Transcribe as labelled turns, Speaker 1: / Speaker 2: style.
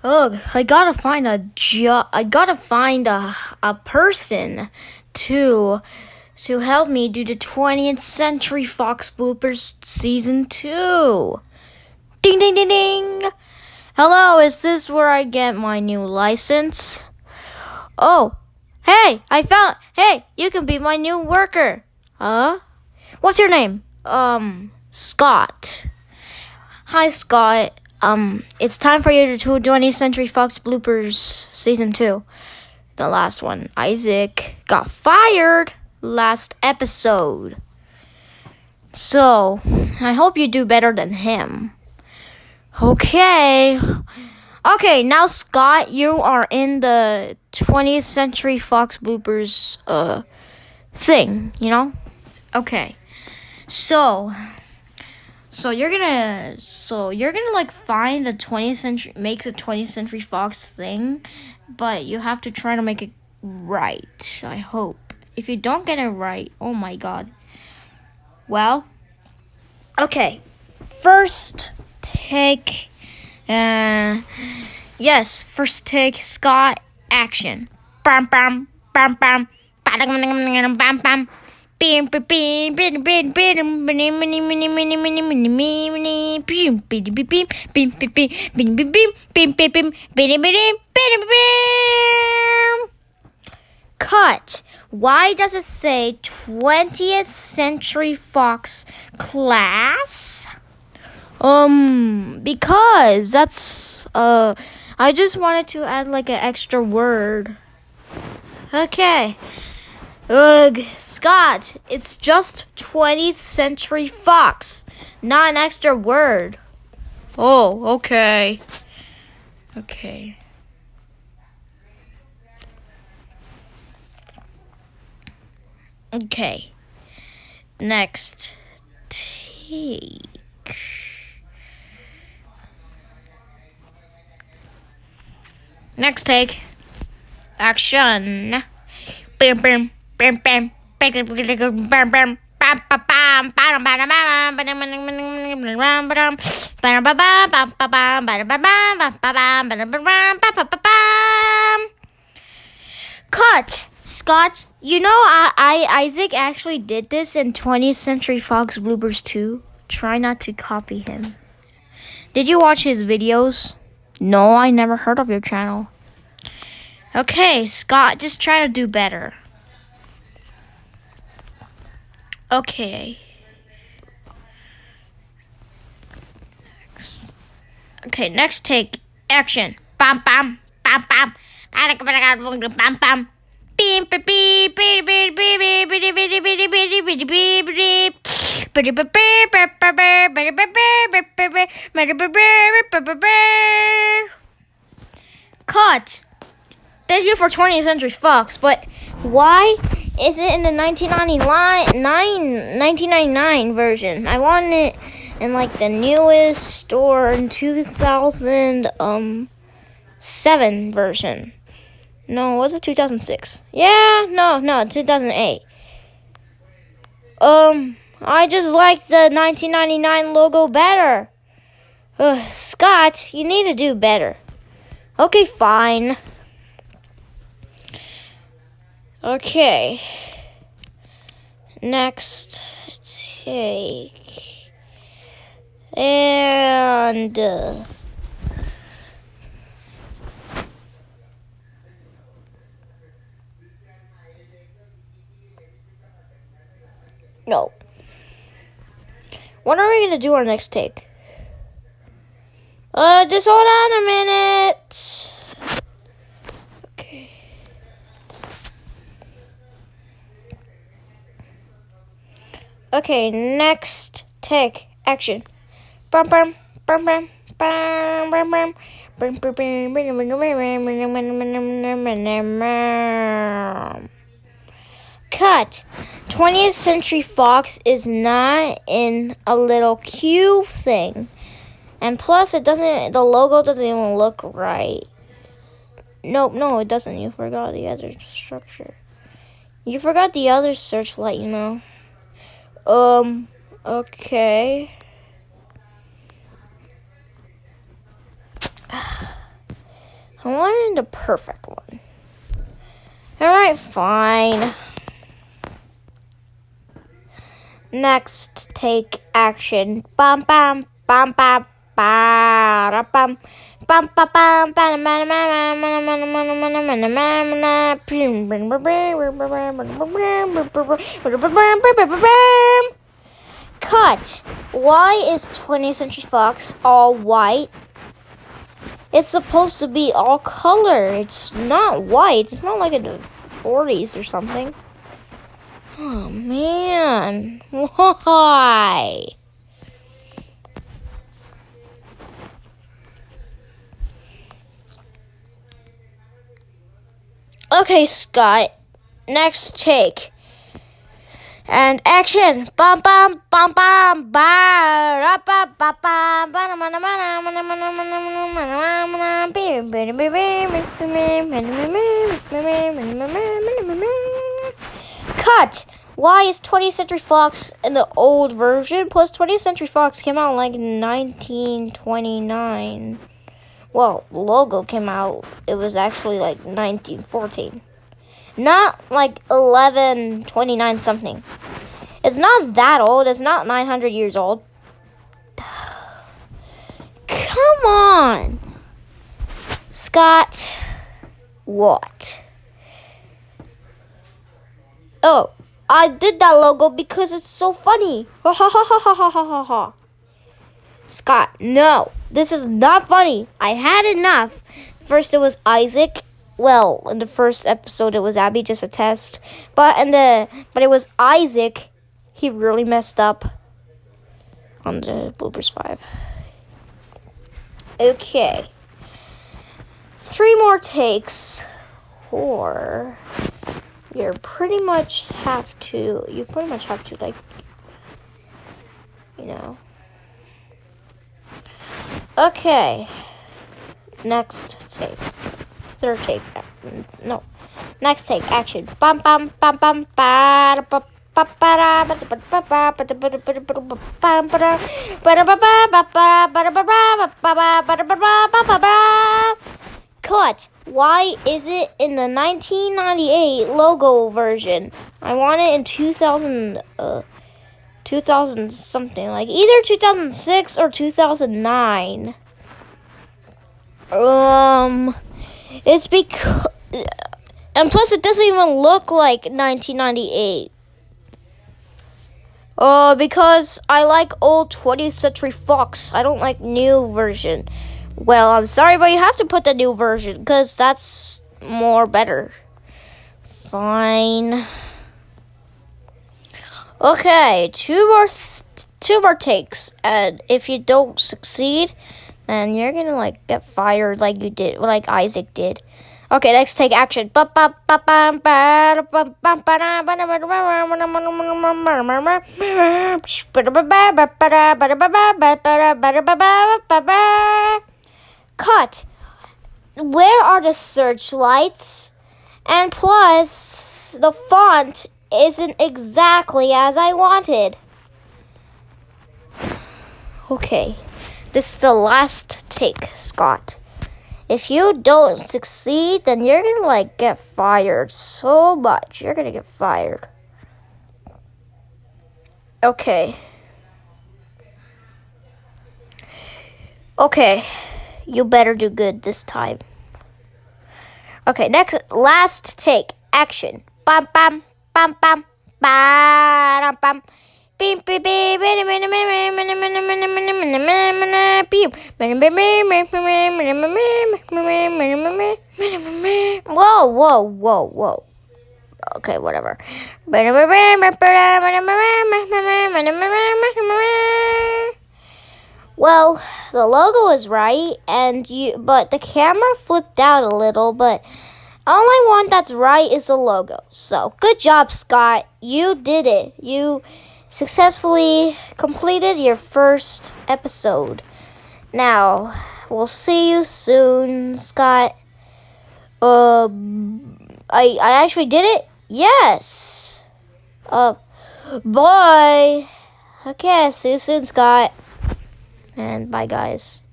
Speaker 1: Ugh, I gotta find a job. I gotta find a person to to help me do the 20th Century Fox Bloopers Season 2. Ding ding ding ding. Hello, is this where I get my new license? Oh, hey, you can be my new worker. Huh? What's your name? Scott. Hi, Scott. It's time for you to do 20th Century Fox Bloopers Season 2. The last one. Isaac got fired last episode. So, I hope you do better than him. Okay, now Scott, you are in the 20th Century Fox Bloopers, thing, you know? Okay. So you're gonna like find a 20th Century Fox thing, but you have to try to make it right. I hope. If you don't get it right, oh my god. Well, okay. First take, first take, Scott, action. Bam bam bam bam bam bam bam. Beep beep beep beep beep beep Cut. Why does it say 20th Century Fox class? Because that's I just wanted to add like an extra word. Okay. Ugh, Scott, it's just 20th Century Fox, not an extra word. Oh, okay. Okay. Okay. Next take. Next take. Action. Bam bam. Bam bam bam bam bam bam Cut. Scott, you know Isaac actually did this in 20th Century Fox Bloopers 2. Try not to copy him. Did you watch his videos? No, I never heard of your channel. Okay, Scott, just try to do better. Okay. Next take. Action. Bam bam bam bam. Bam bam. Beep beep beep beep beep beep beep beep beep beep beep. Cut. Thank you for 20th Century Fox, but why is it in the 1999 version? I want it in like the newest or in 2007 version. No, was it 2006? Yeah, no, 2008. I just like the 1999 logo better. Scott, you need to do better. Okay, fine. Okay. Next take. And no. When are we gonna do our next take? Just hold on a minute. Okay, next take. Action. Bum bum bum bum bum bum bum. Cut. 20th Century Fox is not in a little cube thing. And plus the logo doesn't even look right. Nope, no, it doesn't. You forgot the other structure. You forgot the other searchlight, you know. Okay. I wanted the perfect one. Alright, fine. Next, take action. Bum bum bum bum bum bum bum bum bum Cut. Why is 20th Century Fox all white? It's supposed to be all color. It's not white. It's not like in the 40s or something. Oh, man. Why? Okay, Scott. Next take. And action! Bum bum bum bum ba ba ba ba Cut! Why is 20th Century Fox in the old version? Plus 20th Century Fox came out in like 1929. Well, the logo came out, it was actually like 1914. Not like 1129 something. It's not that old. It's not 900 years old. Come on. Scott. What? Oh, I did that logo because it's so funny. Ha ha ha ha ha ha ha ha. Scott, no. This is not funny. I had enough. First it was Isaac. Well, in the first episode, it was Abby, just a test. But it was Isaac. He really messed up on the Bloopers 5. Okay. 3 more takes, or you pretty much have to, like, you know. Okay. Next take. Third take. No. Next take. Action. Bum bum bum bum ba ba ba ba Cut. Why is it in the 1998 logo version? I want it in 2000 something, like either 2006 or 2009. It's because, and plus it doesn't even look like 1998. Because I like old 20th Century Fox. I don't like new version. Well, I'm sorry, but you have to put the new version, because that's more better. Fine. Okay, two more takes, and if you don't succeed, then you're gonna like get fired like you did, like Isaac did. Okay, next take action. Cut. Where are the searchlights? And plus, the font isn't exactly as I wanted. Okay, this is the last take, Scott. If you don't succeed, then you're gonna like get fired so much. You're gonna get fired. Okay. Okay, you better do good this time. Okay, last take, action. Bam bam bam bam bam bam. Beep beep beep. Whoa. Okay, whatever. Well, the logo is right, but the camera flipped out a little, but only one that's right is the logo. So, good job, Scott. You did it. You successfully completed your first episode. Now, we'll see you soon, Scott. I actually did it? Yes. Bye. Okay, see you soon, Scott. And bye, guys.